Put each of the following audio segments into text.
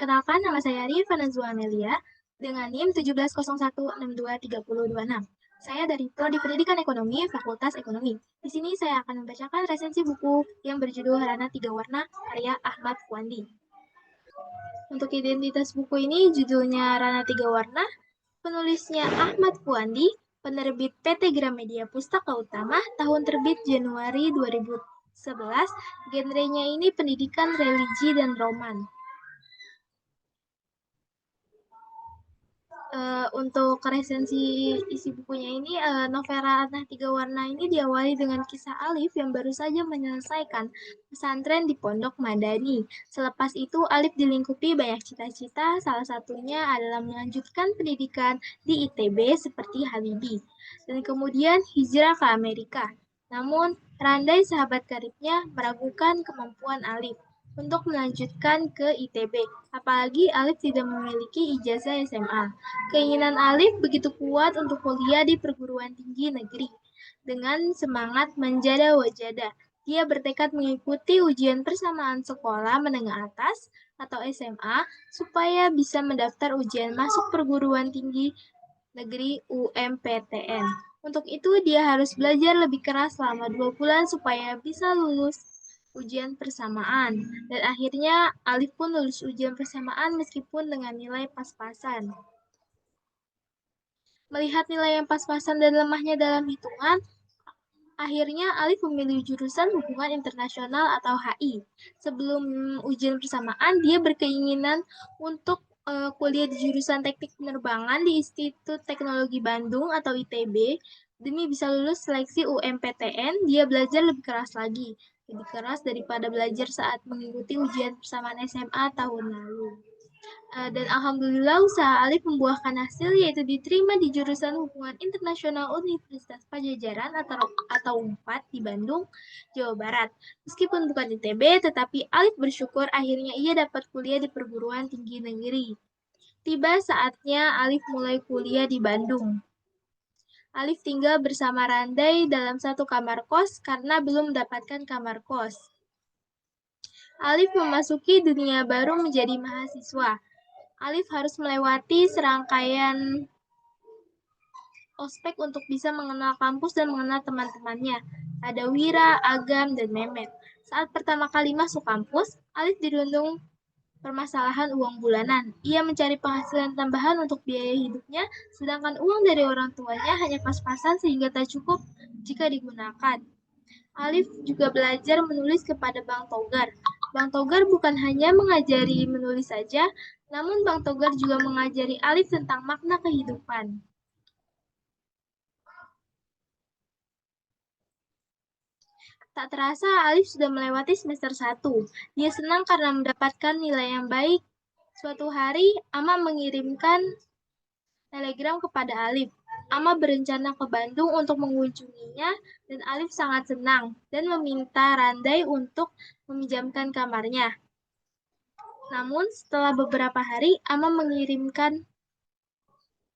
Perkenalkan, nama saya Rifana Zuamelia dengan NIM 1701623026. Saya dari Prodi Pendidikan Ekonomi, Fakultas Ekonomi. Di sini saya akan membacakan resensi buku yang berjudul Rana Tiga Warna, karya Ahmad Fuandi. Untuk identitas buku ini, judulnya Rana Tiga Warna, penulisnya Ahmad Fuandi, penerbit PT Gramedia Pustaka Utama, tahun terbit Januari 2011, genrenya ini pendidikan, religi, dan roman. Untuk resensi isi bukunya ini, novel Ranah Tiga Warna ini diawali dengan kisah Alif yang baru saja menyelesaikan pesantren di Pondok Madani. Selepas itu, Alif dilingkupi banyak cita-cita, salah satunya adalah melanjutkan pendidikan di ITB seperti Habibie, dan kemudian hijrah ke Amerika. Namun, Randai sahabat karibnya meragukan kemampuan Alif untuk melanjutkan ke ITB, apalagi Alif tidak memiliki ijazah SMA. Keinginan Alif begitu kuat untuk kuliah di perguruan tinggi negeri. Dengan semangat menjada wajada, dia bertekad mengikuti ujian persamaan sekolah menengah atas atau SMA supaya bisa mendaftar ujian masuk perguruan tinggi negeri UMPTN. Untuk itu, dia harus belajar lebih keras selama 2 bulan supaya bisa lulus ujian persamaan. Dan akhirnya, Alif pun lulus ujian persamaan meskipun dengan nilai pas-pasan. Melihat nilai yang pas-pasan dan lemahnya dalam hitungan, akhirnya Alif memilih jurusan Hubungan Internasional atau HI. Sebelum ujian persamaan, dia berkeinginan untuk kuliah di jurusan Teknik Penerbangan di Institut Teknologi Bandung atau ITB. Demi bisa lulus seleksi UMPTN, dia belajar lebih keras lagi. Lebih keras daripada belajar saat mengikuti ujian persamaan SMA tahun lalu. Dan alhamdulillah usaha Alif membuahkan hasil, yaitu diterima di jurusan Hubungan Internasional Universitas Pajajaran atau UNPAD di Bandung, Jawa Barat. Meskipun bukan ITB, tetapi Alif bersyukur akhirnya ia dapat kuliah di perguruan tinggi negeri. Tiba saatnya Alif mulai kuliah di Bandung. Alif tinggal bersama Randai dalam satu kamar kos karena belum mendapatkan kamar kos. Alif memasuki dunia baru menjadi mahasiswa. Alif harus melewati serangkaian ospek untuk bisa mengenal kampus dan mengenal teman-temannya. Ada Wira, Agam, dan Memet. Saat pertama kali masuk kampus, Alif dirundung permasalahan uang bulanan. Ia mencari penghasilan tambahan untuk biaya hidupnya, sedangkan uang dari orang tuanya hanya pas-pasan sehingga tak cukup jika digunakan. Alif juga belajar menulis kepada Bang Togar. Bang Togar bukan hanya mengajari menulis saja, namun Bang Togar juga mengajari Alif tentang makna kehidupan. Tak terasa Alif sudah melewati semester 1. Dia senang karena mendapatkan nilai yang baik. Suatu hari, Ama mengirimkan telegram kepada Alif. Ama berencana ke Bandung untuk mengunjunginya, dan Alif sangat senang dan meminta Randai untuk meminjamkan kamarnya. Namun, setelah beberapa hari, Ama mengirimkan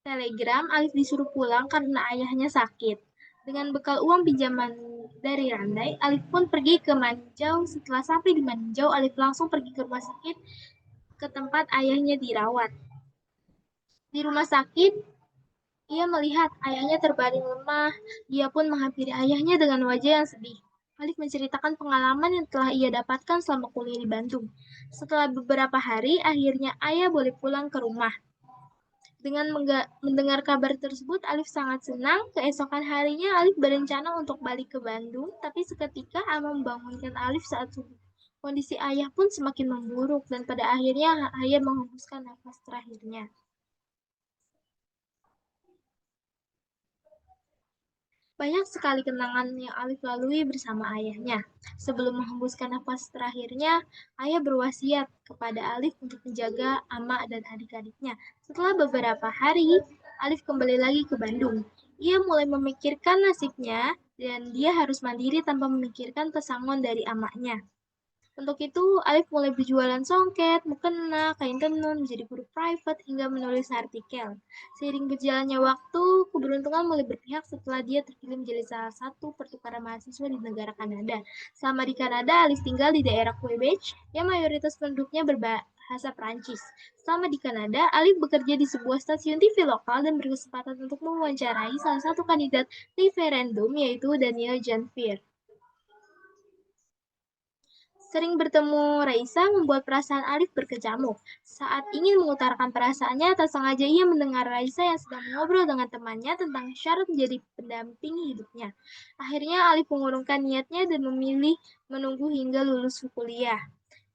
telegram, Alif disuruh pulang karena ayahnya sakit. Dengan bekal uang pinjaman dari Randai, Alif pun pergi ke Maninjau. Setelah sampai di Maninjau, Alif langsung pergi ke rumah sakit ke tempat ayahnya dirawat. Di rumah sakit, ia melihat ayahnya terbaring lemah. Dia pun menghampiri ayahnya dengan wajah yang sedih. Alif menceritakan pengalaman yang telah ia dapatkan selama kuliah di Bandung. Setelah beberapa hari, akhirnya ayah boleh pulang ke rumah. Dengan mendengar kabar tersebut, Alif sangat senang. Keesokan harinya, Alif berencana untuk balik ke Bandung, tapi seketika Ama membangunkan Alif saat subuh. Kondisi ayah pun semakin memburuk, dan pada akhirnya ayah menghembuskan nafas terakhirnya. Banyak sekali kenangan yang Alif lalui bersama ayahnya. Sebelum menghembuskan nafas terakhirnya, ayah berwasiat kepada Alif untuk menjaga Ama dan adik-adiknya. Setelah beberapa hari, Alif kembali lagi ke Bandung. Ia mulai memikirkan nasibnya dan dia harus mandiri tanpa memikirkan pesangon dari amaknya. Untuk itu, Alif mulai berjualan songket, mukena, kain tenun, menjadi guru private, hingga menulis artikel. Seiring berjalannya waktu, keberuntungan mulai berpihak setelah dia terpilih menjadi salah satu pertukaran mahasiswa di negara Kanada. Selama di Kanada, Alif tinggal di daerah Quebec, yang mayoritas penduduknya berbahasa bahasa Prancis. Selama di Kanada, Alif bekerja di sebuah stasiun TV lokal dan berkesempatan untuk mewawancarai salah satu kandidat referendum, yaitu Daniel Janvier. Sering bertemu Raisa membuat perasaan Alif berkecamuk. Saat ingin mengutarakan perasaannya, tak sengaja ia mendengar Raisa yang sedang mengobrol dengan temannya tentang syarat menjadi pendamping hidupnya. Akhirnya Alif mengurungkan niatnya dan memilih menunggu hingga lulus kuliah.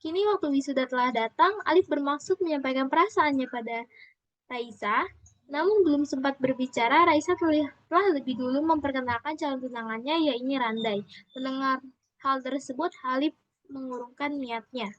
Kini waktu wisuda telah datang, Alif bermaksud menyampaikan perasaannya pada Raisa, namun belum sempat berbicara, Raisa telah lebih dulu memperkenalkan calon tunangannya, yaitu Randai. Mendengar hal tersebut, Alif mengurungkan niatnya.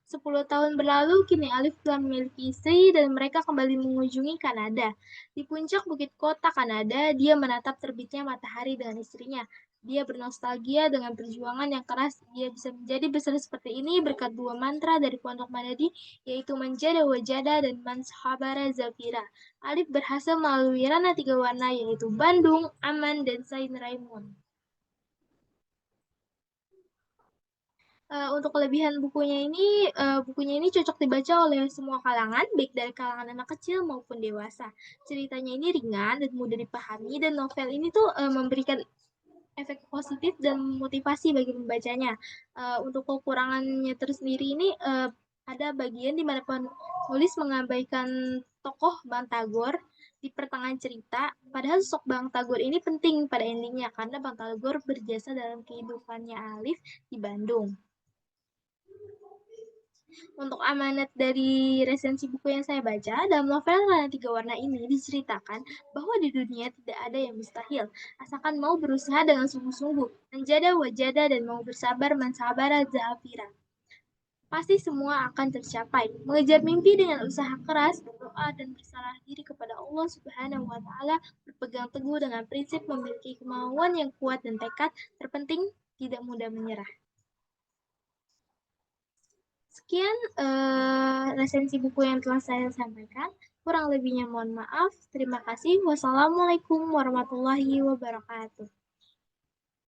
10 tahun berlalu, kini Alif telah memiliki istri dan mereka kembali mengunjungi Kanada. Di puncak bukit kota Kanada, dia menatap terbitnya matahari dengan istrinya. Dia bernostalgia dengan perjuangan yang keras. Dia bisa menjadi besar seperti ini berkat dua mantra dari Pondok Manadi, yaitu Manjada Wajada dan Manshabara Zafira. Alif berhasil melalui ranah 3 warna, yaitu Bandung, Aman, dan Sain Raimund. Untuk kelebihan bukunya ini cocok dibaca oleh semua kalangan, baik dari kalangan anak kecil maupun dewasa. Ceritanya ini ringan dan mudah dipahami, dan novel ini tuh memberikan efek positif dan motivasi bagi pembacanya. Untuk kekurangannya tersendiri ini ada bagian di mana penulis mengabaikan tokoh Bang Tagor di pertengahan cerita, padahal sosok Bang Tagor ini penting pada endingnya karena Bang Tagor berjasa dalam kehidupannya Alif di Bandung. Untuk amanat dari resensi buku yang saya baca, dalam novel Rana Tiga Warna ini diceritakan bahwa di dunia tidak ada yang mustahil, asalkan mau berusaha dengan sungguh-sungguh, menjada wajada dan mau bersabar mensabara zafira. Pasti semua akan tercapai. Mengejar mimpi dengan usaha keras, berdoa dan berserah diri kepada Allah Subhanahu wa taala, berpegang teguh dengan prinsip memiliki kemauan yang kuat dan tekad, terpenting tidak mudah menyerah. Sekian resensi buku yang telah saya sampaikan. Kurang lebihnya mohon maaf. Terima kasih. Wassalamualaikum warahmatullahi wabarakatuh.